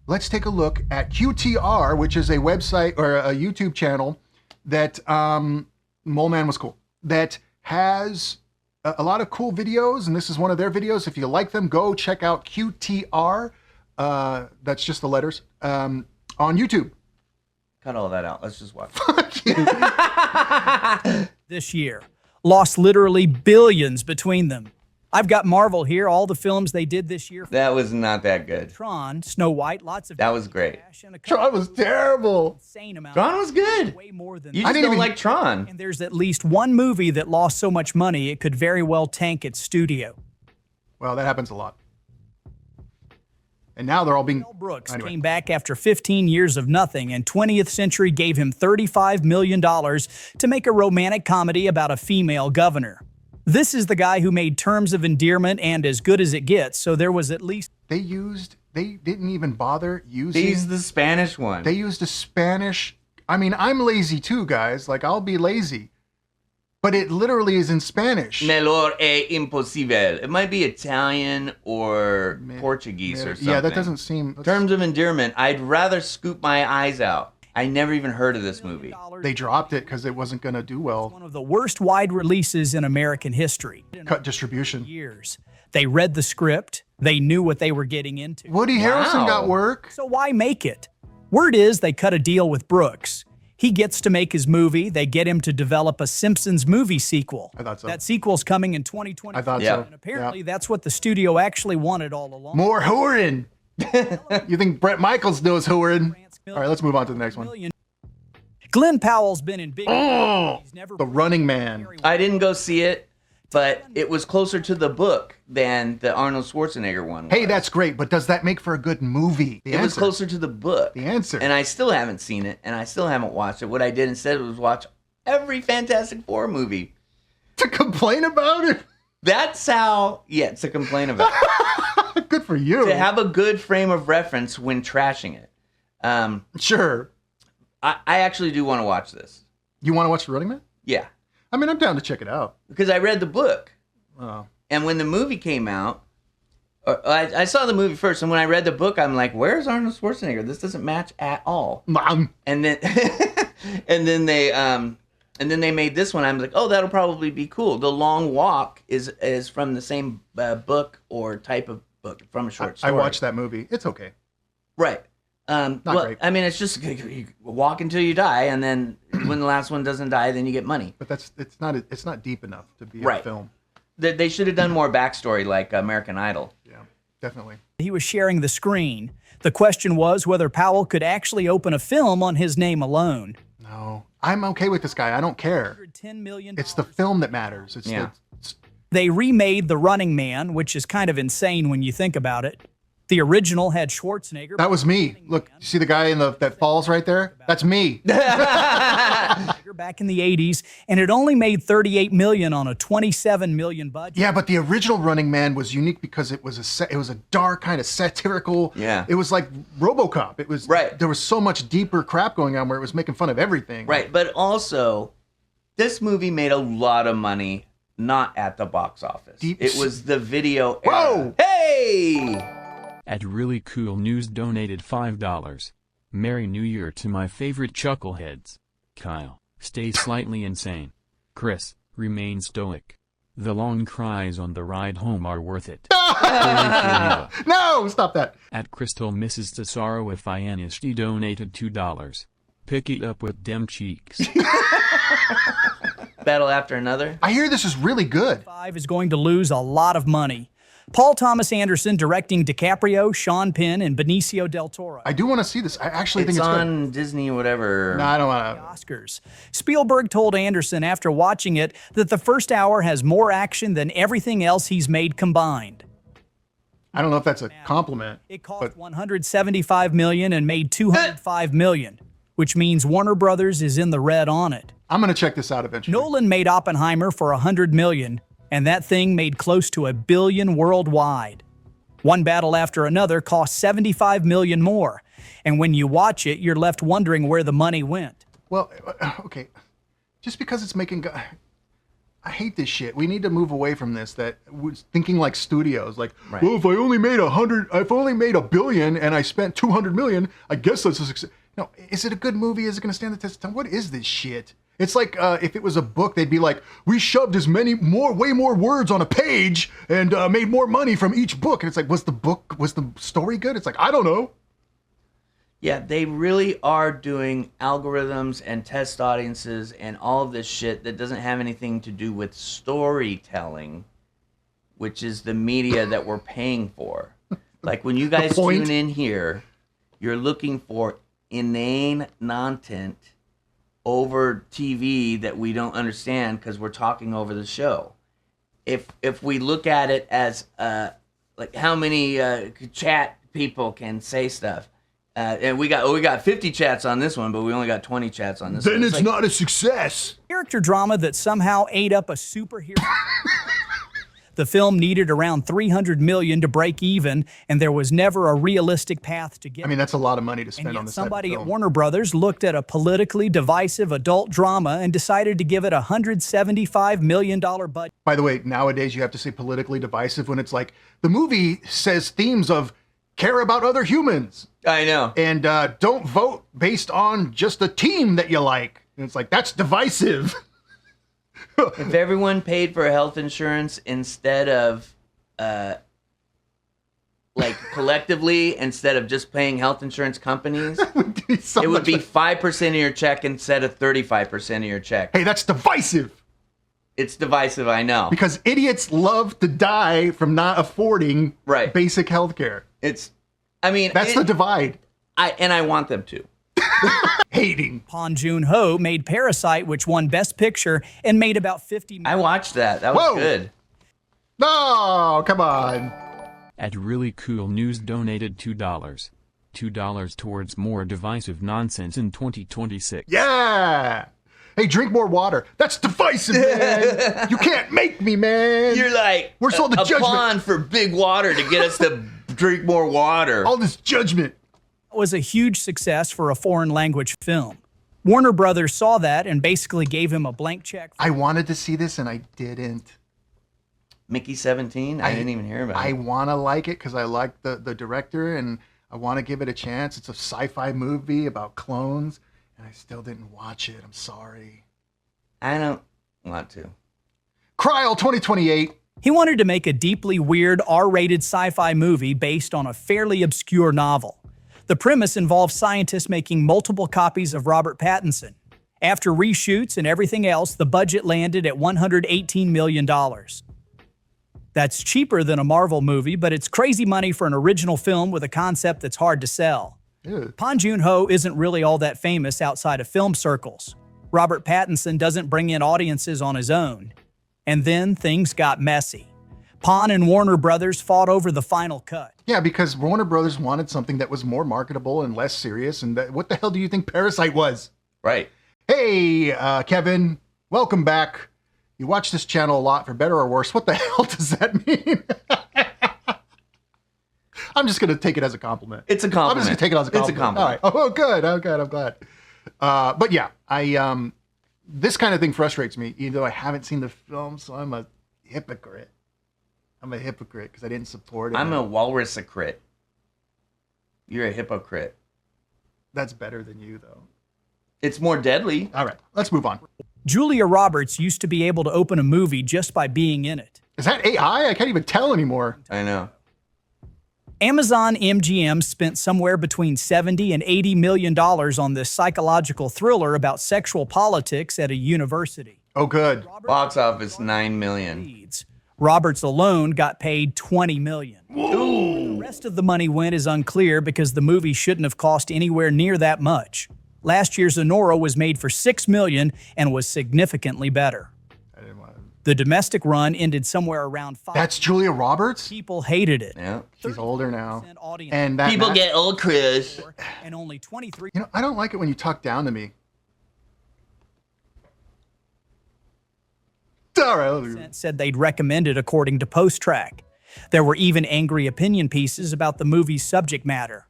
let's take a look at QTR, which is a website or a YouTube channel that Mole Man was cool, that has a lot of cool videos, and this is one of their videos. If you like them, go check out QTR. That's just the letters on YouTube. Cut all that out. Let's just watch. This year, lost literally billions between them. I've got Marvel here, all the films they did this year. That was not that good. Tron, Snow White, lots of That was great. Tron was terrible. Insane amount. Tron was good. Way more than You just don't like Tron. And there's at least one movie that lost so much money it could very well tank its studio. Well, that happens a lot. And now they're all being... Mel Brooks came back after 15 years of nothing, and 20th Century gave him $35 million to make a romantic comedy about a female governor. This is the guy who made Terms of Endearment and As Good as It Gets, so there was at least... They didn't even bother using... They used the Spanish one. They used a Spanish... I mean, I'm lazy too, guys. Like, I'll be lazy. But it literally is in Spanish. Melhor é impossível. It might be Italian or Portuguese or something. Yeah, that doesn't seem... Terms of Endearment. I'd rather scoop my eyes out. I never even heard of this movie. They dropped it because it wasn't going to do well. One of the worst wide releases in American history. Cut distribution. Years. They read the script. They knew what they were getting into. Woody Harrelson got work. So why make it? Word is they cut a deal with Brooks. He gets to make his movie. They get him to develop a Simpsons movie sequel. I thought so. That sequel's coming in 2020. I thought so. And apparently that's what the studio actually wanted all along. More hoorin'. You think Bret Michaels knows hoorin'? All right, let's move on to the next one. Glenn Powell's been in big... He's never The Running Man. I didn't go see it, but it was closer to the book than the Arnold Schwarzenegger one was. Hey, that's great, but does that make for a good movie? It was closer to the book. The answer. And I still haven't seen it, and I still haven't watched it. What I did instead was watch every Fantastic Four movie. To complain about it? That's how, to complain about it. Good for you. To have a good frame of reference when trashing it. Sure. I actually do want to watch this. You want to watch The Running Man? Yeah. I mean, I'm down to check it out. Because I read the book. Oh. And when the movie came out, I saw the movie first, and when I read the book, I'm like, where's Arnold Schwarzenegger? This doesn't match at all. Mom. And then and then they made this one. I'm like, oh, that'll probably be cool. The Long Walk is from the same book or type of book, from a short story. I watched that movie. It's okay. Right. Not great. I mean, it's just you walk until you die, and then when the last one doesn't die, then you get money. But it's not deep enough to be Right. a film. They should have done more backstory, like American Idol. Yeah, definitely. He was sharing the screen. The question was whether Powell could actually open a film on his name alone. No, I'm okay with this guy. I don't care. $10 million. It's the film that matters. It's Yeah. They remade The Running Man, which is kind of insane when you think about it. The original had Schwarzenegger. That was me. Look, you see the guy that falls right there? That's me. Back in the 80s, and it only made $38 million on a $27 million budget. Yeah, but the original Running Man was unique because it was a dark kind of satirical. Yeah. It was like RoboCop. It was right. There was so much deeper crap going on where it was making fun of everything. Right, but also, this movie made a lot of money not at the box office. It was the video era. Whoa! Hey! At Really Cool News donated $5. Merry New Year to my favorite chuckleheads. Kyle, stay slightly insane. Chris, remain stoic. The long cries on the ride home are worth it. No, stop that. At Crystal Mrs. Tesaro if I Anishti donated $2. Pick it up with dem cheeks. Battle after another. I hear this is really good. 5 is going to lose a lot of money. Paul Thomas Anderson directing DiCaprio, Sean Penn, and Benicio del Toro. I do want to see this. I actually think it's on Disney or whatever. No, I don't want to. Oscars. Spielberg told Anderson after watching it that the first hour has more action than everything else he's made combined. I don't know if that's a compliment. It cost $175 million and made $205 million, which means Warner Brothers is in the red on it. I'm going to check this out eventually. Nolan made Oppenheimer for $100 million. And that thing made close to $1 billion worldwide. One Battle After Another cost $75 million more. And when you watch it, you're left wondering where the money went. Well, okay. Just because it's making... I hate this shit. We need to move away from this. That we're thinking like studios. Like, Right. well, if I only made $1 billion and I spent 200 million, I guess that's a success. No, is it a good movie? Is it going to stand the test of time? What is this shit? It's like if it was a book, they'd be like, we shoved way more words on a page and made more money from each book. And it's like, was the story good? It's like, I don't know. Yeah, they really are doing algorithms and test audiences and all of this shit that doesn't have anything to do with storytelling, which is the media that we're paying for. Like when you guys tune in here, you're looking for inane nonsense over TV that we don't understand because we're talking over the show. If we look at it as like how many chat people can say stuff, and we got 50 chats on this one, but we only got 20 chats on this one. Then it's like, not a success. Character drama that somehow ate up a superhero. The film needed around $300 million to break even, and there was never a realistic path to get. I mean, that's a lot of money to spend and yet on this. Somebody type of at film. Warner Brothers looked at a politically divisive adult drama and decided to give it a $175 million budget. By the way, nowadays you have to say politically divisive when it's like the movie says themes of care about other humans I know. and don't vote based on just a team that you like. And it's like, that's divisive. If everyone paid for health insurance instead of, like collectively, instead of just paying health insurance companies, it would be 5% of your check instead of 35% of your check. Hey, that's divisive. It's divisive, I know. Because idiots love to die from not affording basic health care. That's the divide. I want them to. Hating. Bong Joon-ho made Parasite, which won Best Picture and made about $50 million. I watched that. That was good. No, come on. At Really Cool News donated $2. $2 towards more divisive nonsense in 2026. Yeah. Hey, drink more water. That's divisive, man. You can't make me, man. You're like, we're sold the judgment. Pawn for big water to get us to drink more water. All this judgment. Was a huge success for a foreign language film. Warner Brothers saw that and basically gave him a blank check. I wanted to see this and I didn't. Mickey 17? I didn't even hear about it. I want to like it because I like the director and I want to give it a chance. It's a sci-fi movie about clones and I still didn't watch it. I'm sorry. I don't want to. Kryl 2028. He wanted to make a deeply weird R-rated sci-fi movie based on a fairly obscure novel. The premise involves scientists making multiple copies of Robert Pattinson. After reshoots and everything else, the budget landed at $118 million. That's cheaper than a Marvel movie, but it's crazy money for an original film with a concept that's hard to sell. Bong Joon-ho isn't really all that famous outside of film circles. Robert Pattinson doesn't bring in audiences on his own. And then things got messy. Bong and Warner Brothers fought over the final cut. Yeah, because Warner Brothers wanted something that was more marketable and less serious. And what the hell do you think Parasite was? Right. Hey, Kevin, welcome back. You watch this channel a lot, for better or worse. What the hell does that mean? I'm just going to take it as a compliment. It's a compliment. I'm just going to take it as a compliment. It's a compliment. All right. Oh, good. I'm glad. But yeah, this kind of thing frustrates me, even though I haven't seen the film, so I'm a hypocrite. I'm a hypocrite because I didn't support it. I'm a walrus-a-crit. You're a hypocrite. That's better than you, though. It's more deadly. All right, let's move on. Julia Roberts used to be able to open a movie just by being in it. Is that AI? I can't even tell anymore. I know. Amazon MGM spent somewhere between $70 and $80 million on this psychological thriller about sexual politics at a university. Oh, good. Box office, $9 million. Roberts alone got paid $20 million. Ooh. The rest of the money went is unclear because the movie shouldn't have cost anywhere near that much. Last year's Anora was made for $6 million and was significantly better. The domestic run ended somewhere around 5. That's Julia Roberts? People hated it. Yeah. She's older now. Audience. And that People get old, Chris. And only 23. You know, I don't like it when you talk down to me. All right. Said they'd recommend it according to PostTrack. There were even angry opinion pieces about the movie's subject matter.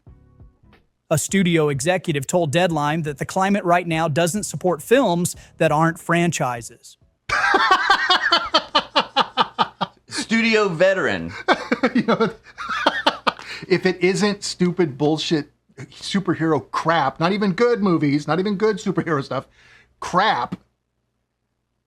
A studio executive told Deadline that the climate right now doesn't support films that aren't franchises. studio veteran. You know, if it isn't stupid bullshit superhero crap, not even good movies, not even good superhero stuff, crap,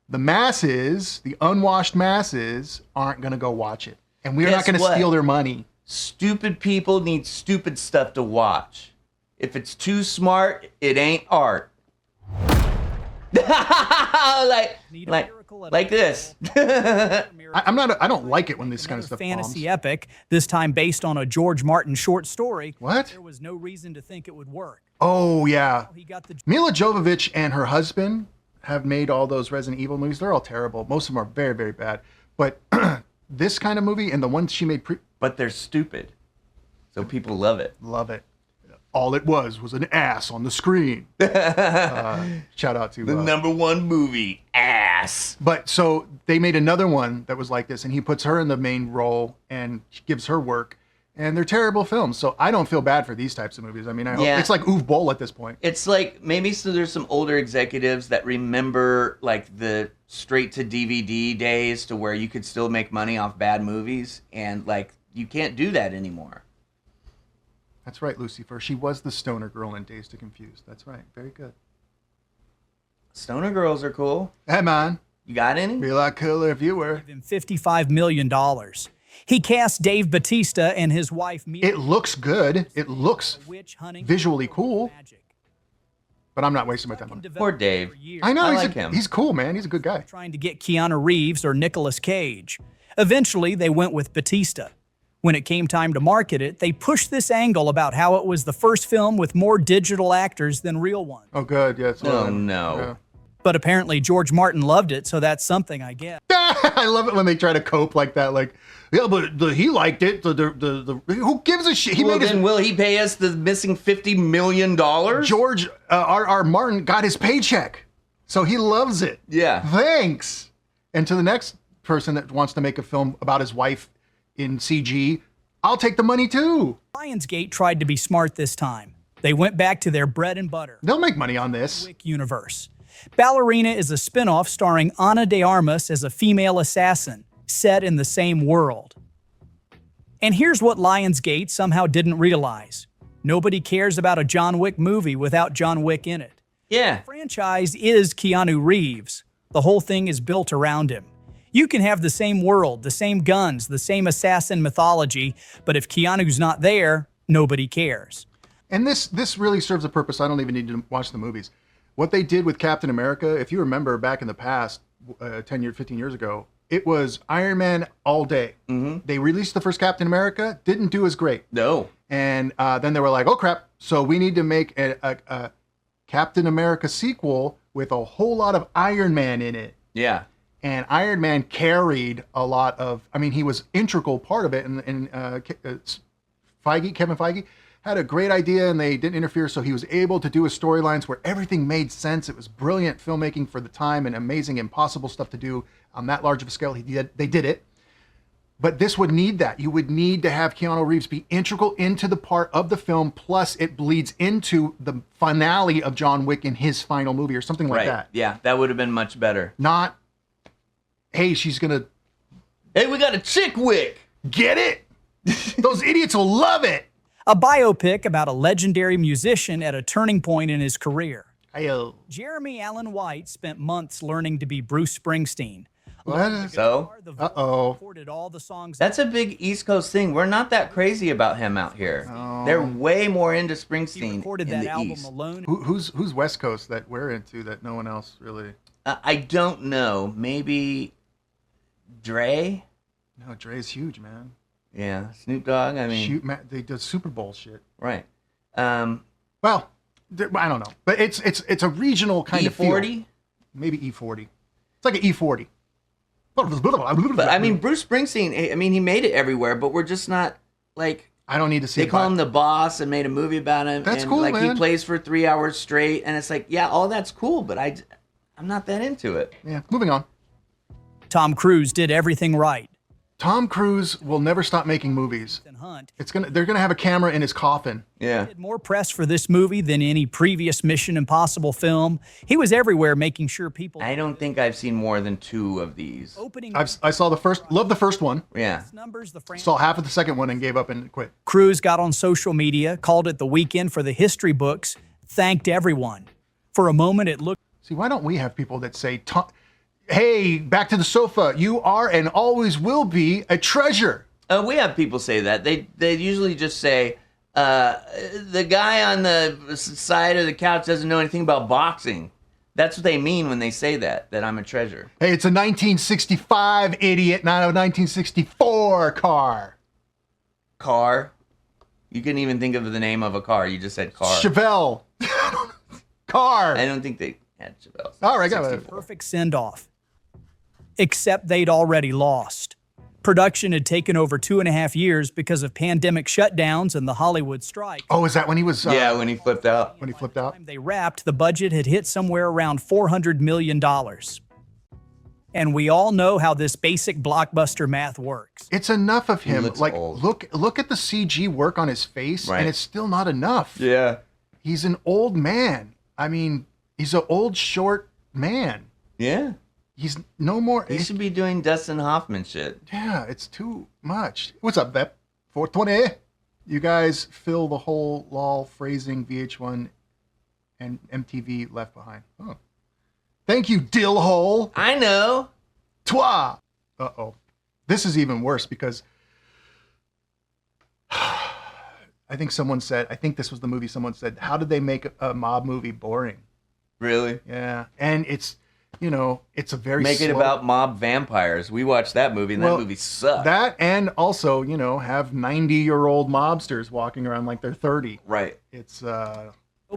the masses, the unwashed masses, aren't going to go watch it. And we're not Guess going to what? steal their money. Stupid people need stupid stuff to watch. If it's too smart, it ain't art. like this. I don't like it when this kind of stuff fantasy bombs. epic, this time based on a George Martin short story. What? There was no reason to think it would work. Oh, yeah. He got the Mila Jovovich and her husband have made all those Resident Evil movies. They're all terrible. Most of them are very, very bad. But this kind of movie and the one she made, But they're stupid. So people love it. love it. All it was an ass on the screen. Shout out to... The number one movie, Ass. But so they made another one that was like this, and he puts her in the main role and gives her work. And they're terrible films. So I don't feel bad for these types of movies. I mean, I hope, Yeah. it's like Uwe Boll at this point. It's like maybe so there's some older executives that remember like the straight to DVD days to where you could still make money off bad movies, and like you can't do that anymore. That's right, Lucifer. She was the stoner girl in Dazed to Confused. That's right. Very good. Stoner girls are cool. Hey, man. You got any? Be a lot cooler if you were. him $55 million. He cast Dave Bautista and his wife Mila. It looks good. It looks witch hunting visually cool, magic. but I'm not wasting my time on it. Poor Dave. I know. I he's like him. He's cool, man. He's a good guy. Trying to get Keanu Reeves or Nicolas Cage. Eventually, they went with Bautista. When it came time to market it, they pushed this angle about how it was the first film with more digital actors than real ones. Oh, good. Yeah. It's Oh, no. But apparently George Martin loved it, so that's something, I guess. I love it when they try to cope like that. Like, yeah, but he liked it. Who gives a shit? He Well, made his... then will he pay us the missing $50 million? George R.R. Martin got his paycheck, so he loves it. Yeah. Thanks. And to the next person that wants to make a film about his wife in CG, I'll take the money too. Lionsgate tried to be smart this time. They went back to their bread and butter, They'll make money on this. Wick universe. Ballerina is a spinoff starring Ana de Armas as a female assassin, set in the same world. And here's what Lionsgate somehow didn't realize. Nobody cares about a John Wick movie without John Wick in it. Yeah. The franchise is Keanu Reeves. The whole thing is built around him. You can have the same world, the same guns, the same assassin mythology, but if Keanu's not there, nobody cares. And this really serves a purpose. I don't even need to watch the movies. What they did with Captain America, if you remember back in the past, 10 years, 15 years ago, it was Iron Man all day. Mm-hmm. They released the first Captain America, didn't do as great. No. And then they were like, oh crap, so we need to make a Captain America sequel with a whole lot of Iron Man in it. Yeah. And Iron Man carried a lot of, I mean, he was integral part of it. And Kevin Feige, had a great idea and they didn't interfere. So he was able to do his storylines where everything made sense. It was brilliant filmmaking for the time and amazing, impossible stuff to do on that large of a scale. They did it. But this would need that. You would need to have Keanu Reeves be integral into the part of the film. Plus it bleeds into the finale of John Wick in his final movie or something like that. Yeah, that would have been much better. Not, hey, she's going to Hey, we got a chick Wick. get it. Those idiots will love it. A biopic about a legendary musician at a turning point in his career. Ayo. Jeremy Allen White spent months learning to be Bruce Springsteen. What? So? Uh-oh. Recorded all the songs. That's a big East Coast thing. We're not that crazy about him out here. They're way more into He Springsteen recorded in that the album East. alone. Who's West Coast that we're into that no one else really? I don't know. Maybe Dre? No, Dre's huge, man. Yeah, Snoop Dogg. I mean, Shoot, man, they do Super Bowl shit. right. Well, I don't know, but it's a regional kind of feel. E40? Maybe E40. It's like an E40. But I mean, Bruce Springsteen, I mean, he made it everywhere, but we're just not like, I don't need to see. they call him the boss and made a movie about him. That's and, cool, like, man. he plays for 3 hours straight, and it's like, yeah, all that's cool, but I'm not that into it. Yeah, moving on. Tom Cruise did everything right. Tom Cruise will never stop making movies. Hunt. They're gonna have a camera in his coffin. Yeah. Did more press for this movie than any previous Mission Impossible film. He was everywhere making sure people... I don't think I've seen more than 2 of these. Opening I saw the first, loved the first one. Yeah. numbers, the franchise. Saw half of the second one and gave up and quit. Cruise got on social media, called it the weekend for the history books, thanked everyone. For a moment, it looked... See, why don't we have people that say, hey, back to the sofa, you are and always will be a treasure. We have people say that. They usually just say, the guy on the side of the couch doesn't know anything about boxing. That's what they mean when they say that I'm a treasure. Hey, it's a 1965, idiot, not a 1964 car. Car? You couldn't even think of the name of a car. You just said car. Chevelle. Car. I don't think they had Chevelle. All right, got it. perfect send-off. Except they'd already lost. Production had taken over 2.5 years because of pandemic shutdowns and the Hollywood strike. Oh, is that when he was... Yeah, when he flipped out. When he flipped out? By the time they wrapped, the budget had hit somewhere around $400 million. And we all know how this basic blockbuster math works. It's enough of him. looks Like, old. look at the CG work on his face, Right. and it's still not enough. Yeah. He's an old man. I mean, he's an old, short man. Yeah. He's no more... He should be doing Dustin Hoffman shit. Yeah, it's too much. What's up, Vep? 420? You guys fill the whole LOL phrasing VH1 and MTV left behind. Oh. Thank you, Dillhole. I know. Twa. Uh-oh. This is even worse because I think this was the movie someone said, how did they make a mob movie boring? Really? Yeah. And it's, you know, it's a very Make it slow- about mob vampires. We watched that movie, and that movie sucked. That and also, you know, have 90-year-old mobsters walking around like they're 30. Right. It's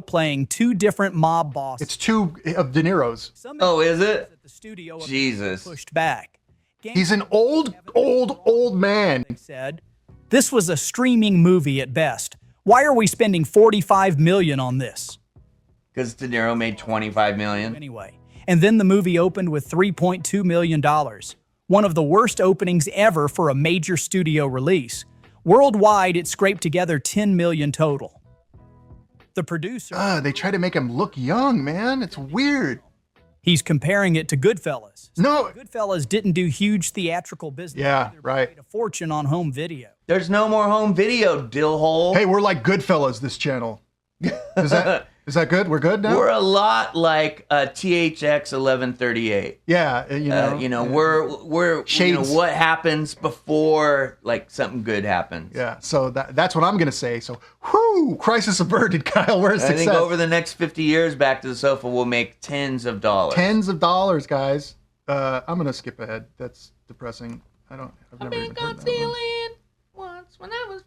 Playing 2 different mob bosses. it's 2 of De Niro's. Oh, is it? At the studio Jesus. pushed back. He's an old man. Said, this was a streaming movie at best. Why are we spending $45 million on this? Because De Niro made $25 million. Anyway, and then the movie opened with $3.2 million. One of the worst openings ever for a major studio release. Worldwide, it scraped together $10 million total. The producer... They try to make him look young, man. It's weird. He's comparing it to Goodfellas. No. Goodfellas didn't do huge theatrical business. Yeah, Either, but right. made a fortune on home video. There's no more home video, Dillhole. Hey, we're like Goodfellas, this channel. Is that good? We're good now? We're a lot like THX 1138. Yeah, We're Shades. what happens before like something good happens. Yeah, so that's what I'm going to say. So, whoo, crisis averted, Kyle. Where's I success? think over the next 50 years, Back to the Sofa will make tens of dollars. Tens of dollars, guys. I'm going to skip ahead. That's depressing. I've never even heard that one. Once when I was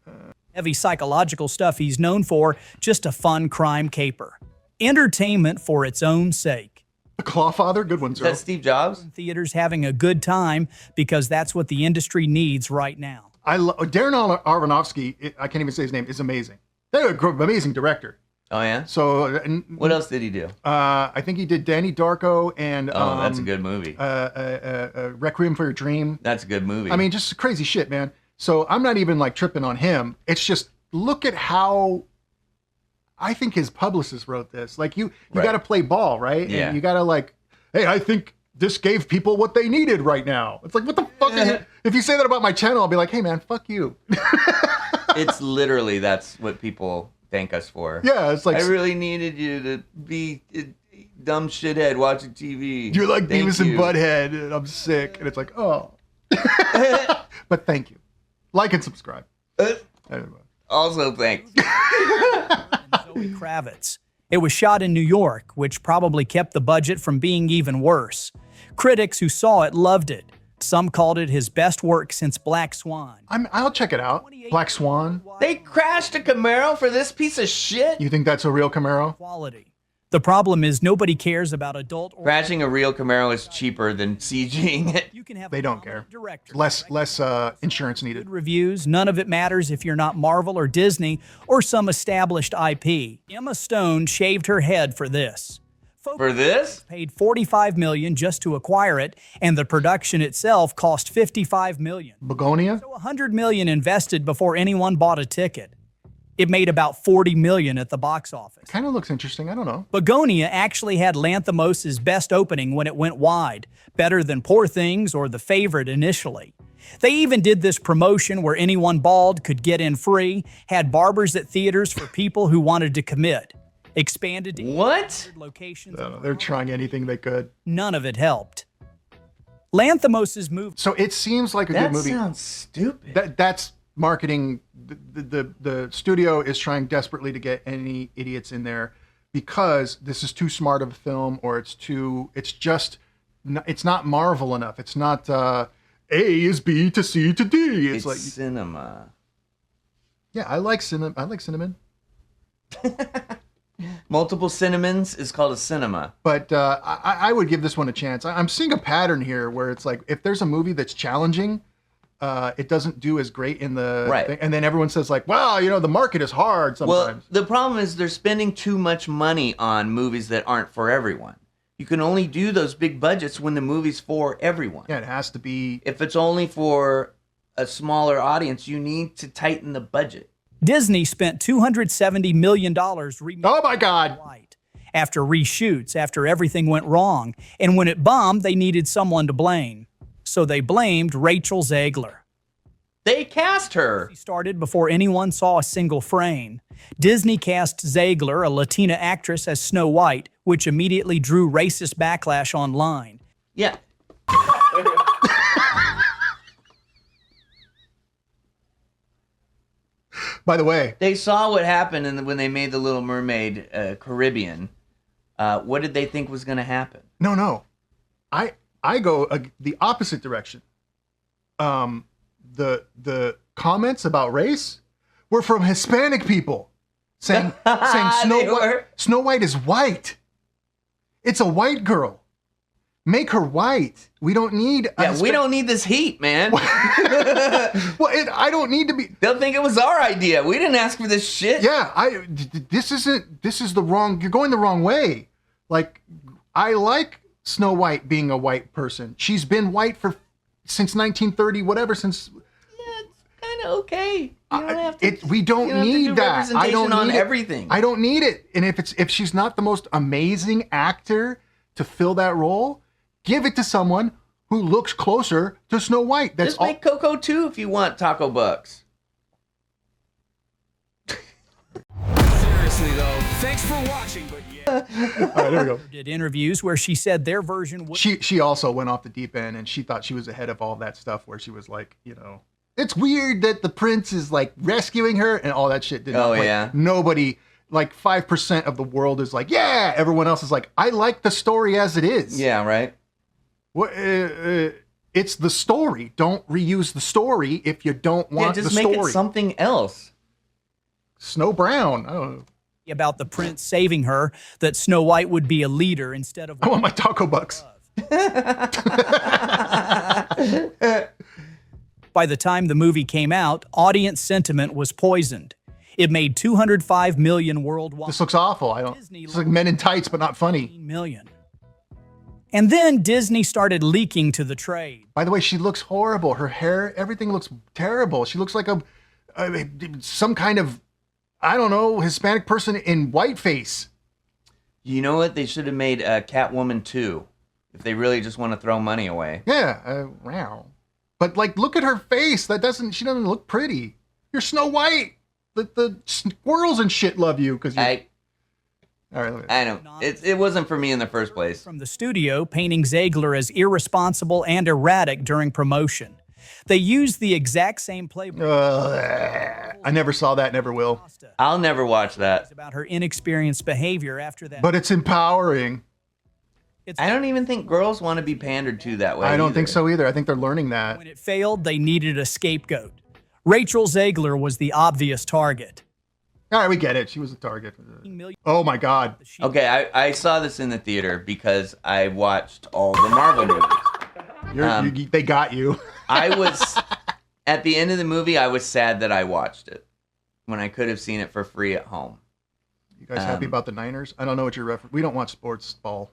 5. Heavy psychological stuff he's known for, just a fun crime caper. Entertainment for its own sake. The Clawfather, good one, Is sir. that Steve Jobs? Theaters having a good time because that's what the industry needs right now. Darren Aronofsky, I can't even say his name, is amazing. They're an amazing director. Oh yeah. So, What else did he do? I think he did Danny Darko and That's a good movie. Requiem for Your Dream. That's a good movie. I mean, just crazy shit, man. So I'm not even like tripping on him. It's just look at how I think his publicist wrote this. Like you Right. got to play ball, right? Yeah. And you got to like, hey, I think this gave people what they needed right now. It's like, what the fuck? If you say that about my channel, I'll be like, hey, man, fuck you. It's literally that's what people thank us for. Yeah, it's like I really needed you to be a dumb shithead watching TV. you're like Thank Beavis and you. Butthead, and I'm sick, and it's like, oh. But thank you. Like and subscribe. Anyway. Also, thanks. Zoe Kravitz. It was shot in New York, which probably kept the budget from being even worse. Critics who saw it loved it. Some called it his best work since Black Swan. I'll check it out. Black Swan. They crashed a Camaro for this piece of shit. You think that's a real Camaro? Quality. The problem is nobody cares about adult or Crashing a real Camaro is cheaper than CGing it. you can have They a don't prominent care. director. Less insurance needed. Good reviews. None of it matters if you're not Marvel or Disney or some established IP. Emma Stone shaved her head for this. For this? Paid $45 million just to acquire it, and the production itself cost $55 million. Begonia? So $100 million invested before anyone bought a ticket. It made about $40 million at the box office. Kind of looks interesting. I don't know. Begonia actually had Lanthimos' best opening when it went wide, better than Poor Things or The Favorite initially. They even did this promotion where anyone bald could get in free, had barbers at theaters for people who wanted to commit. Expanded to What? locations. I don't know. They're trying anything they could. None of it helped. Lanthimos' movie. So it seems like a good That movie. sounds stupid. That's marketing. The studio is trying desperately to get any idiots in there because this is too smart of a film, or it's not Marvel enough. It's not A is B to C to D. It's like cinema. Yeah, I like cinnamon. I like cinnamon. Multiple cinnamons is called a cinema. But I would give this one a chance. I'm seeing a pattern here where it's like if there's a movie that's challenging, it doesn't do as great in the Right. thing. And then everyone says like, "Wow, the market is hard Well, sometimes." the problem is they're spending too much money on movies that aren't for everyone. You can only do those big budgets when the movie's for everyone. Yeah, it has to be. If it's only for a smaller audience, you need to tighten the budget. Disney spent $270 million remaking Oh my God! White after reshoots, after everything went wrong. And when it bombed, they needed someone to blame. So they blamed Rachel Zegler. They cast her. She started before anyone saw a single frame. Disney cast Zegler, a Latina actress, as Snow White, which immediately drew racist backlash online. Yeah. By the way, They saw what happened when they made The Little Mermaid Caribbean. What did they think was going to happen? no, I go the opposite direction. The comments about race were from Hispanic people saying Snow White is white. It's a white girl. Make her white. We don't need. We don't need this heat, man. Well, I don't need to be. They'll think it was our idea. We didn't ask for this shit. Yeah, this isn't. This is the wrong. You're going the wrong way. Like, I like Snow White being a white person. She's been white since 1930, whatever. Since Yeah, it's kind of okay. You don't have to. we don't you don't have to need do that. I don't representation on need it. everything. I don't need it. And if she's not the most amazing actor to fill that role, give it to someone who looks closer to Snow White. That's Just all. make Coco 2 if you want taco bucks. Seriously though, thanks for watching, but yeah. All right, there we go. Did interviews where she said their version would. She also went off the deep end, and she thought she was ahead of all that stuff where she was like, it's weird that the prince is like rescuing her and all that shit. Oh, yeah. Nobody, like 5% of the world is like, yeah. Everyone else is like, I like the story as it is. Yeah, right? What? It's the story. Don't reuse the story if you don't want Yeah, just the make story. it something else. Snow Brown. I don't know. About the prince saving her, that Snow White would be a leader instead of. I want my taco bucks. By the time the movie came out, audience sentiment was poisoned. It made $205 million worldwide. This looks awful. I don't. Disney It's like Men in Tights, but not funny. Million. And then Disney started leaking to the trade. By the way, she looks horrible. Her hair, everything looks terrible. She looks like some kind of, I don't know, Hispanic person in whiteface. You know what? They should have made Catwoman 2 if they really just want to throw money away. Yeah, wow. But like, look at her face. She doesn't look pretty. You're Snow White. The squirrels and shit love you because you. All right. I don't. It wasn't for me in the first place. From the studio, painting Zegler as irresponsible and erratic during promotion. They used the exact same playbook. I never saw that. Never will. I'll never watch that. About her inexperienced behavior after that. But it's empowering. I don't even think girls want to be pandered to that way. I don't either. think so either. I think they're learning that. When it failed, they needed a scapegoat. Rachel Zegler was the obvious target. All right, we get it. She was a target. Oh my God. Okay, I saw this in the theater because I watched all the Marvel movies. They got you. I was at the end of the movie. I was sad that I watched it when I could have seen it for free at home. guys happy about the Niners? I don't know what you're referencing. We don't watch sports ball.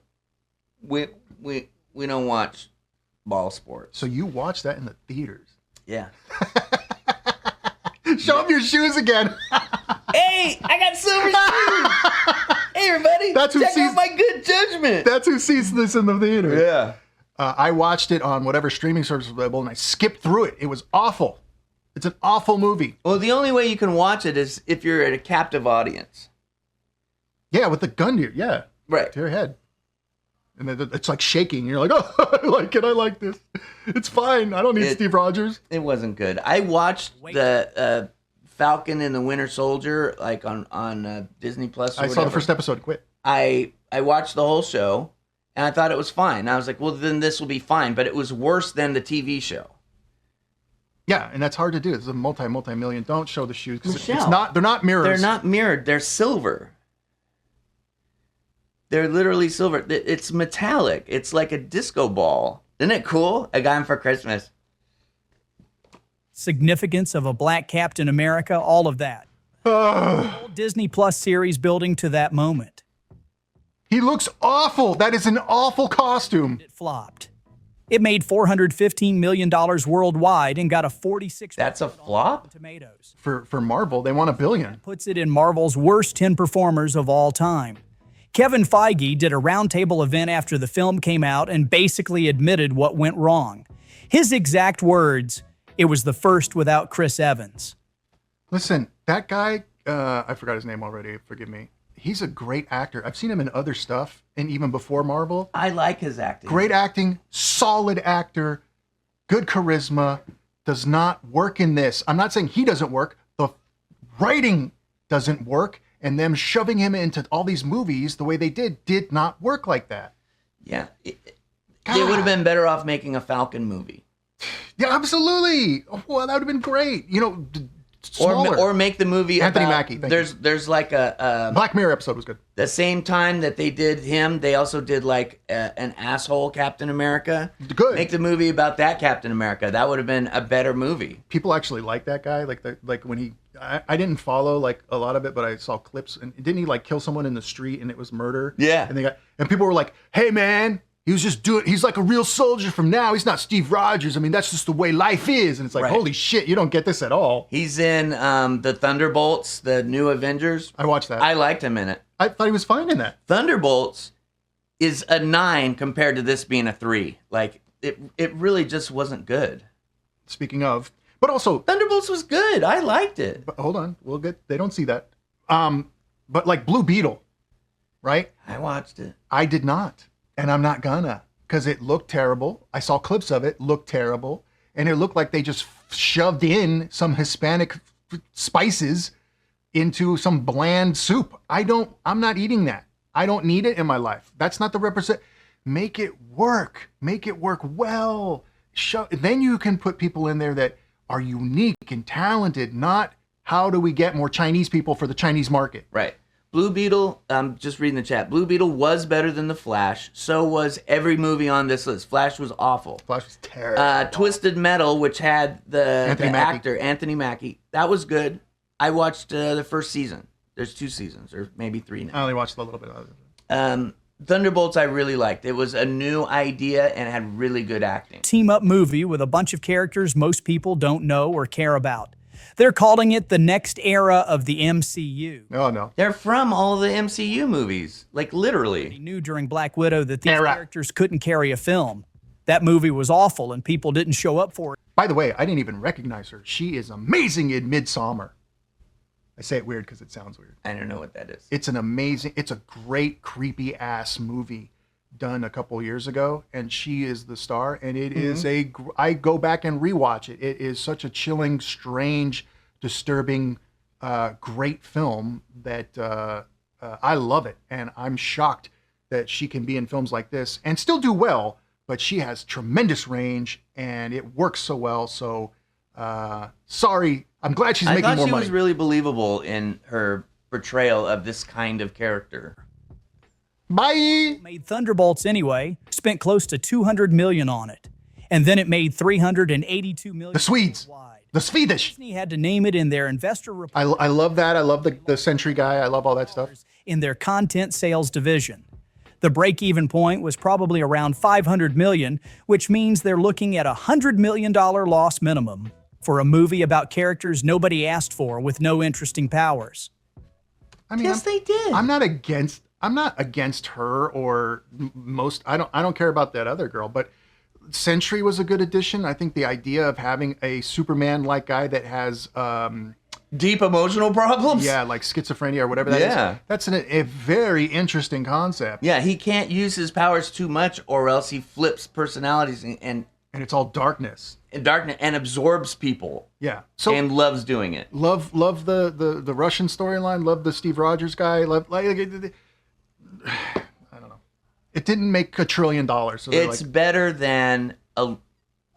We don't watch ball sports. So you watch that in the theaters? Yeah. Show up your shoes again. Hey, I got silver shoes. Hey, everybody. Check out my good judgment. That's who sees this in the theater. Yeah. I watched it on whatever streaming service was available, and I skipped through it. It was awful. It's an awful movie. Well, the only way you can watch it is if you're at a captive audience. Yeah, with the gun to you. Yeah. Right. To your head. And then it's like shaking. You're like, oh, I like it. I like this. It's fine. I don't need Steve Rogers. It wasn't good. I watched the Falcon and the Winter Soldier like on Disney Plus. I saw the first episode and quit. I watched the whole show and I thought it was fine. I was like, well, then this will be fine. But it was worse than the TV show. Yeah, and that's hard to do. It's a multi-million. Don't show the shoes because it's Michelle, not. They're not mirrors. They're not mirrored. They're silver. They're literally silver. It's metallic. It's like a disco ball. Isn't it cool? I got them for Christmas. Significance of a black Captain America, all of that. Whole Disney Plus series building to that moment. He looks awful. That is an awful costume. It flopped. It made $415 million worldwide and got a 46%. That's a flop? Tomatoes. For Marvel, they want $1 billion. Puts it in Marvel's worst 10 performers of all time. Kevin Feige did a roundtable event after the film came out and basically admitted what went wrong. His exact words, "It was the first without Chris Evans." Listen, that guy, I forgot his name already, forgive me. He's a great actor. I've seen him in other stuff, and even before Marvel. I like his acting. Great acting, solid actor, good charisma, does not work in this. I'm not saying he doesn't work. The writing doesn't work, and them shoving him into all these movies the way they did not work like that. Yeah. They would have been better off making a Falcon movie. Yeah, absolutely. Well, that would have been great. You know, smaller. Or make the movie Anthony about, Mackie. There's like a Black Mirror episode was good. the same time that they did him, they also did like an asshole Captain America. Good. Make the movie about that Captain America. That would have been a better movie. People actually like that guy. Like when he, I didn't follow like a lot of it, but I saw clips. And didn't he like kill someone in the street and it was murder? Yeah. And people were like, "Hey man, he was just doing. He's like a real soldier from now. He's not Steve Rogers. I mean, that's just the way life is." And it's like, Right. Holy shit, you don't get this at all. He's in the Thunderbolts, the new Avengers. I watched that. I liked him in it. I thought he was fine in that. Thunderbolts is a 9 compared to this being a 3. Like it really just wasn't good. Speaking of, but also, Thunderbolts was good. I liked it. but hold on, we'll get. They don't see that. But like Blue Beetle, right? I watched it. I did not, and I'm not gonna, because it looked terrible. I saw clips of it, looked terrible, and it looked like they just shoved in some Hispanic spices into some bland soup. I'm not eating that. I don't need it in my life. That's not the represent. Make it work. Make it work well. Then you can put people in there that are unique and talented, not how do we get more Chinese people for the Chinese market. Right. Blue Beetle, just reading the chat. Blue Beetle was better than The Flash. So was every movie on this list. Flash was awful. Flash was terrible. Twisted Metal, which had the Anthony Mackie. actor, Anthony Mackie. That was good. I watched the first season. There's 2 seasons, or maybe 3 now. I only watched a little bit of it. Thunderbolts I really liked. It was a new idea and had really good acting. Team-up movie with a bunch of characters most people don't know or care about. They're calling it the next era of the MCU. Oh, no. They're from all the MCU movies, like literally. They knew during Black Widow that these Era. characters couldn't carry a film. That movie was awful and people didn't show up for it. By the way, I didn't even recognize her. She is amazing in Midsommar. I say it weird because it sounds weird. I don't know what that is. It's a great creepy ass movie done a couple years ago, and she is the star. And it is I go back and rewatch it. It is such a chilling, strange, disturbing, great film that I love it, and I'm shocked that she can be in films like this and still do well. But she has tremendous range, and it works so well. So sorry, I'm glad she's making more money. I thought she was really believable in her portrayal of this kind of character. Bye. Made Thunderbolts anyway, spent close to $200 million on it. And then it made $382 million The Swedes. worldwide. The Swedish. Disney had to name it in their investor report. I love that. I love the Sentry guy. I love all that stuff. in their content sales division. The break-even point was probably around $500 million, which means they're looking at a $100 million loss minimum for a movie about characters nobody asked for with no interesting powers. I mean, Yes, they did. I'm not against her or most. I don't care about that other girl, but Sentry was a good addition. I think the idea of having a Superman-like guy that has Deep emotional problems? yeah, like schizophrenia or whatever that is. Yeah. That's a very interesting concept. Yeah, he can't use his powers too much or else he flips personalities and And it's all darkness. darkness and absorbs people Yeah. So and loves doing it. love the Russian storyline. Love the Steve Rogers guy. Love I don't know. It didn't make $1 trillion. So they're It's like, better than a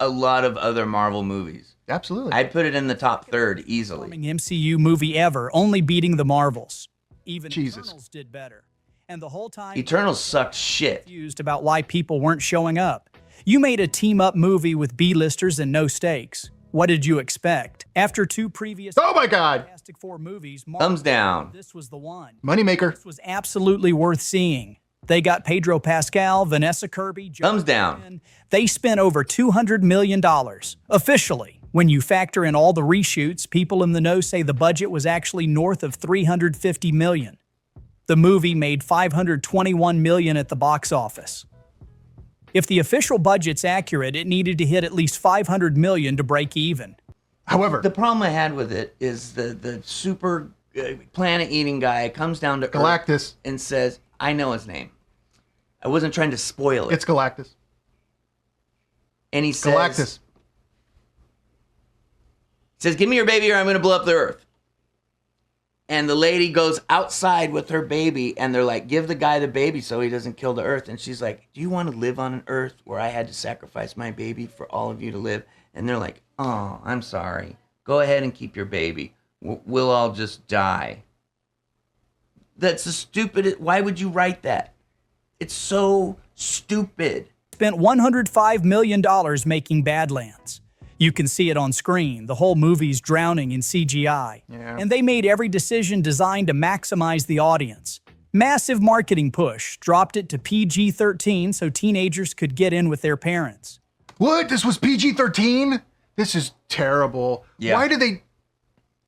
lot of other Marvel movies. absolutely. I'd put it in the top third easily. MCU movie ever, only beating the Marvels. Even Jesus. Eternals did better. And the whole time Eternals sucked shit. confused about why people weren't showing up. You made a team-up movie with B-listers and no stakes. What did you expect? After 2 previous Oh my God. Fantastic Four movies, Thumbs down. this was the one. Moneymaker. This was absolutely worth seeing. They got Pedro Pascal, Vanessa Kirby, Joe Thumbs down. Biden. They spent over $200 million, officially. When you factor in all the reshoots, people in the know say the budget was actually north of $350 million. The movie made $521 million at the box office. If the official budget's accurate, it needed to hit at least $500 million to break even. However, The problem I had with it is the super planet-eating guy comes down to Earth Galactus. and says, I know his name. I wasn't trying to spoil it. It's Galactus. And he says, Galactus. give me your baby or I'm going to blow up the Earth. And the lady goes outside with her baby and they're like, give the guy the baby so he doesn't kill the Earth. And she's like, do you want to live on an Earth where I had to sacrifice my baby for all of you to live? And they're like, oh, I'm sorry. Go ahead and keep your baby. We'll all just die. That's the stupidest. Why would you write that? It's so stupid. Spent $105 million making Badlands. You can see it on screen. The whole movie's drowning in CGI. Yeah. And they made every decision designed to maximize the audience. Massive marketing push, dropped it to PG-13 so teenagers could get in with their parents. What? This was PG-13? This is terrible. Yeah. Why did they?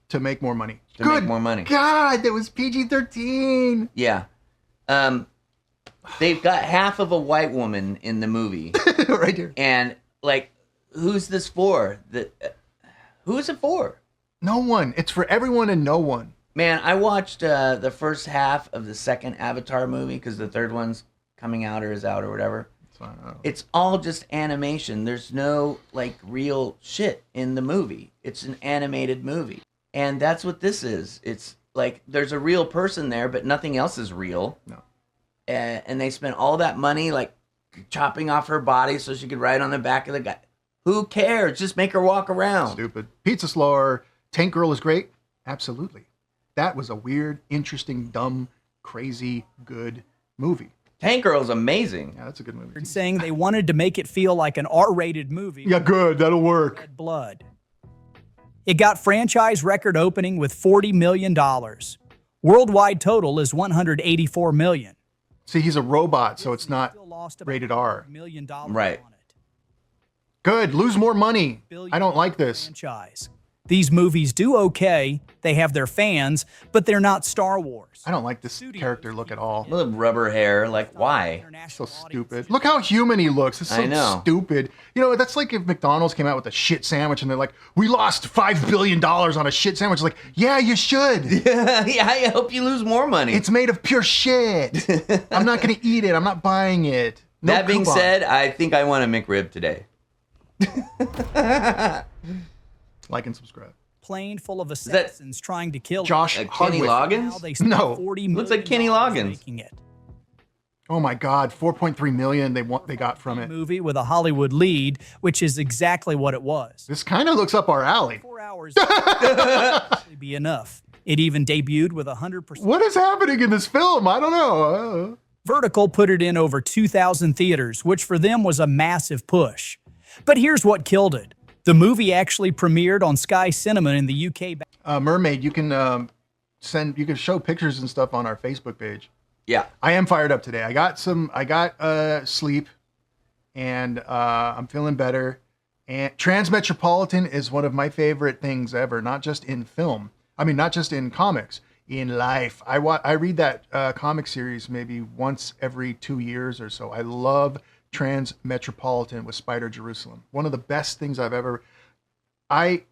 To make more money. To make more money. God, that was PG-13. Yeah. They've got half of a white woman in the movie. Right here. And, like, who's this for? Who is it for? No one. It's for everyone and no one. Man, I watched the first half of the second Avatar movie because the third one's coming out or is out or whatever. It's fine. I don't know. It's all just animation. There's no, like, real shit in the movie. It's an animated movie. And that's what this is. It's like there's a real person there, but nothing else is real. No. And they spent all that money, like, chopping off her body so she could ride on the back of the guy. Who cares? Just make her walk around. Stupid. Pizza Slower. Tank Girl is great. Absolutely. That was a weird, interesting, dumb, crazy, good movie. Tank Girl's amazing. Yeah, that's a good movie. Saying they wanted to make it feel like an R-rated movie. Yeah, good. That'll work. Red blood. It got franchise record opening with $40 million. Worldwide total is $184 million. See, he's a robot, so it's not Still lost about rated R. $1 million Right. on it. Good. Lose more money. I don't like this. Franchise. These movies do okay. They have their fans, but they're not Star Wars. I don't like this character look at all. Little rubber hair. Like, why? So stupid. Look how human he looks. It's so I know. stupid. You know, that's like if McDonald's came out with a shit sandwich and they're like, we lost $5 billion on a shit sandwich. Like, yeah, you should. Yeah, I hope you lose more money. It's made of pure shit. I'm not going to eat it. I'm not buying it. No that being coupon. said, I think I want a McRib today. Like and subscribe. Plane full of assassins tarding to kill Josh Kenny Hardwick. Loggins? Now they spent No. $40 Looks like Kenny million Loggins. making it. Oh my God, 4.3 million they got from it. Movie with a Hollywood lead, which is exactly what it was. This kind of looks up our alley. 4 hours would actually be enough. It even debuted with 100%. What is happening in this film? I don't know. Vertical put it in over 2,000 theaters, which for them was a massive push. But here's what killed it. The movie actually premiered on Sky Cinema in the UK. Mermaid, you can you can show pictures and stuff on our Facebook page. Yeah. I am fired up today. I got sleep, and I'm feeling better. And Transmetropolitan is one of my favorite things ever, not just in film. I mean, not just in comics, in life. I read that comic series maybe once every 2 years or so. I love Transmetropolitan with Spider Jerusalem. One of the best things I've ever. I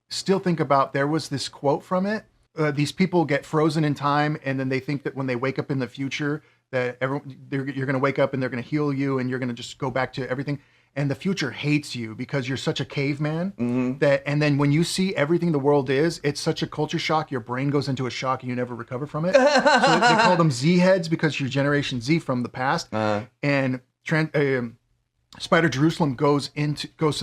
still think about, there was this quote from it. These people get frozen in time, and then they think that when they wake up in the future, that you're going to wake up and they're going to heal you, and you're going to just go back to everything. And the future hates you because you're such a caveman and then when you see everything the world is, it's such a culture shock. Your brain goes into a shock and you never recover from it. So they call them Z heads because you're Generation Z from the past. And Spider Jerusalem goes and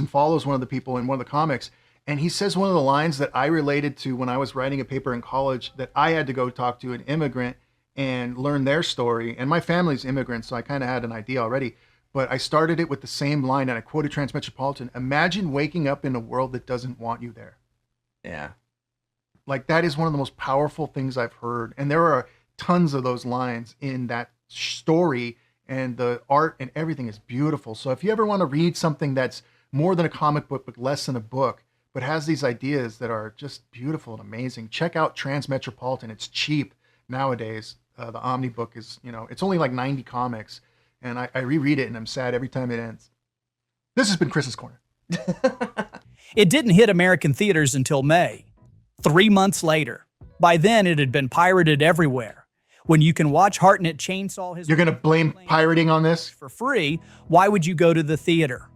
follows one of the people in one of the comics. And he says one of the lines that I related to when I was writing a paper in college, that I had to go talk to an immigrant and learn their story. And my family's immigrant, so I kind of had an idea already. But I started it with the same line, and I quoted Transmetropolitan. Imagine waking up in a world that doesn't want you there. Yeah. Like, that is one of the most powerful things I've heard. And there are tons of those lines in that story, and the art and everything is beautiful. So if you ever want to read something that's more than a comic book, but less than a book, but has these ideas that are just beautiful and amazing, check out Transmetropolitan. It's cheap nowadays. The Omnibook is, it's only like 90 comics. And I reread it, and I'm sad every time it ends. This has been Chris's Corner. It didn't hit American theaters until May, 3 months later. By then, it had been pirated everywhere. When you can watch Hartnett chainsaw his... You're going to blame pirating on this? ...for free, why would you go to the theater?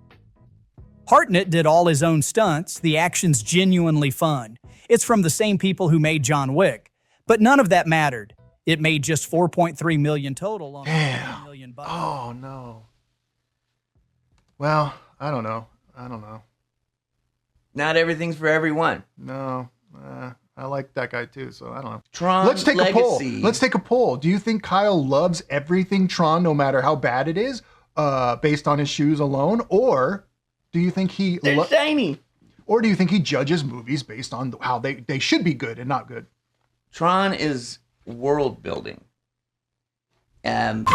Hartnett did all his own stunts. The action's genuinely fun. It's from the same people who made John Wick. But none of that mattered. It made just $4.3 million total on $1 million budget. Oh, no. Well, I don't know. Not everything's for everyone. No. I like that guy too, so I don't know. Tron Let's take Legacy. a poll. Let's take a poll. Do you think Kyle loves everything Tron, no matter how bad it is, based on his shoes alone? Or do you think They're shiny. Or do you think he judges movies based on how they should be good and not good? Tron is world building. And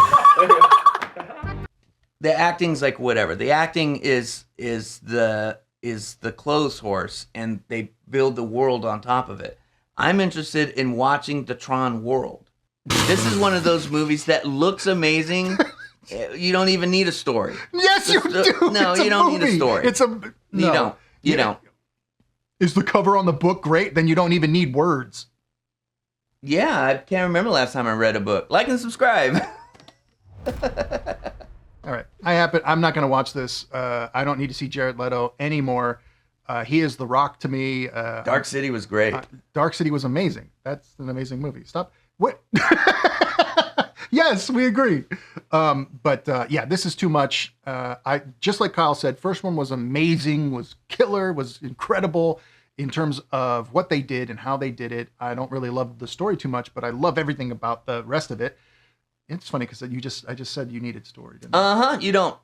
the acting's like whatever. The acting is the clothes horse, and they build the world on top of it. I'm interested in watching the Tron world. This is one of those movies that looks amazing. You don't even need a story. Yes, you do. No, you don't need a story. You don't. Is the cover on the book great? Then you don't even need words. Yeah, I can't remember the last time I read a book. Like and subscribe. All right. I'm not going to watch this. I don't need to see Jared Leto anymore. He is The Rock to me. Dark City was great. Dark City was amazing. That's an amazing movie. Stop. What? Yes, we agree. But this is too much. I just like Kyle said, first one was amazing, was killer, was incredible in terms of what they did and how they did it. I don't really love the story too much, but I love everything about the rest of it. It's funny because I just said you needed story, didn't I? You don't.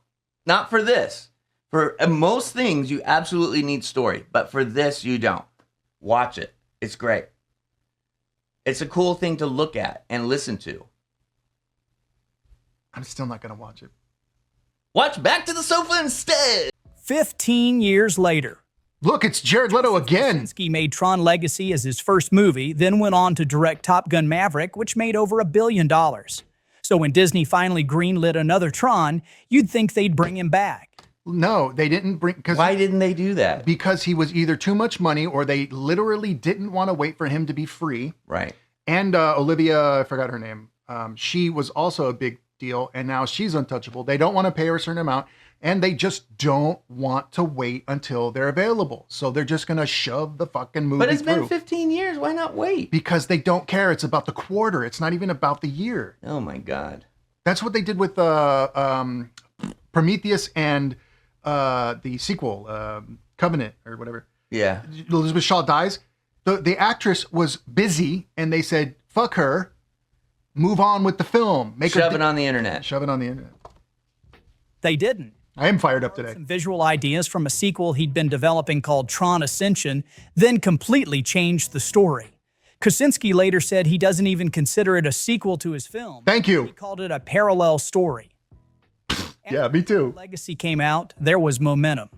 Not for this. For most things, you absolutely need story. But for this, you don't. Watch it. It's great. It's a cool thing to look at and listen to. I'm still not going to watch it. Watch Back to the Sofa instead. 15 years later. Look, it's Jared Leto again. He made Tron Legacy as his first movie, then went on to direct Top Gun Maverick, which made over $1 billion. So when Disney finally greenlit another Tron, you'd think they'd bring him back. No, they didn't bring... Why didn't they do that? Because he was either too much money or they literally didn't want to wait for him to be free. Right. And Olivia, I forgot her name. She was also a big deal, and now she's untouchable. They don't want to pay her a certain amount, and they just don't want to wait until they're available. So they're just going to shove the fucking movie through. But it's been 15 years. Why not wait? Because they don't care. It's about the quarter. It's not even about the year. Oh, my God. That's what they did with Prometheus and the sequel, Covenant, or whatever. Yeah. Elizabeth Shaw dies. The actress was busy, and they said, fuck her. Move on with the film. Shove it on the internet. Shove it on the internet. They didn't. I am fired up today. Some visual ideas from a sequel he'd been developing called Tron Ascension, then completely changed the story. Krasinski later said he doesn't even consider it a sequel to his film. Thank He you. called it a parallel story. Yeah, me too. Legacy came out, there was momentum.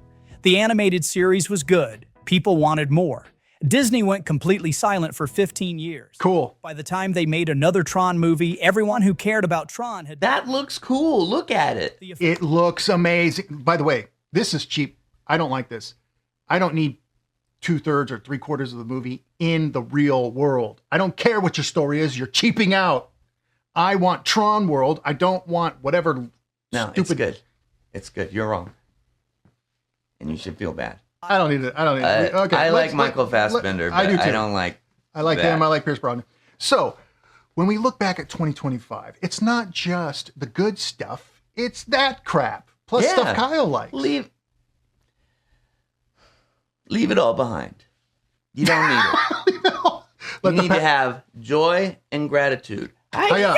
The animated series was good. People wanted more. Disney went completely silent for 15 years. Cool. By the time they made another Tron movie, everyone who cared about Tron had... That looks cool. Look at it. It looks amazing. By the way, this is cheap. I don't like this. I don't need 2/3 or 3/4 of the movie in the real world. I don't care what your story is. You're cheaping out. I want Tron world. I don't want whatever No, stupid... it's good. It's good. You're wrong. And you should feel bad. I don't need it. I don't need it. Okay. I like Michael Fassbender, but I do too. I don't like I like that. him. I like Pierce Brosnan. So when we look back at 2025, it's not just the good stuff. It's that crap. Plus Yeah. stuff Kyle likes. Leave it all behind. You don't need it. You Let the need to have joy and gratitude. Hiya.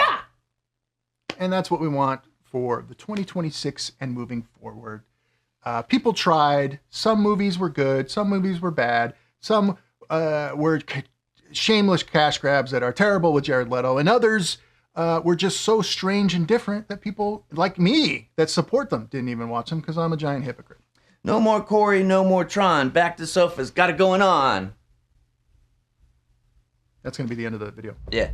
And that's what we want for the 2026 and moving forward. People tried. Some movies were good. Some movies were bad. Some were shameless cash grabs that are terrible with Jared Leto. And others were just so strange and different that people like me that support them didn't even watch them because I'm a giant hypocrite. No more Corey, no more Tron. Back to sofas. Got it going on. That's going to be the end of the video. Yeah.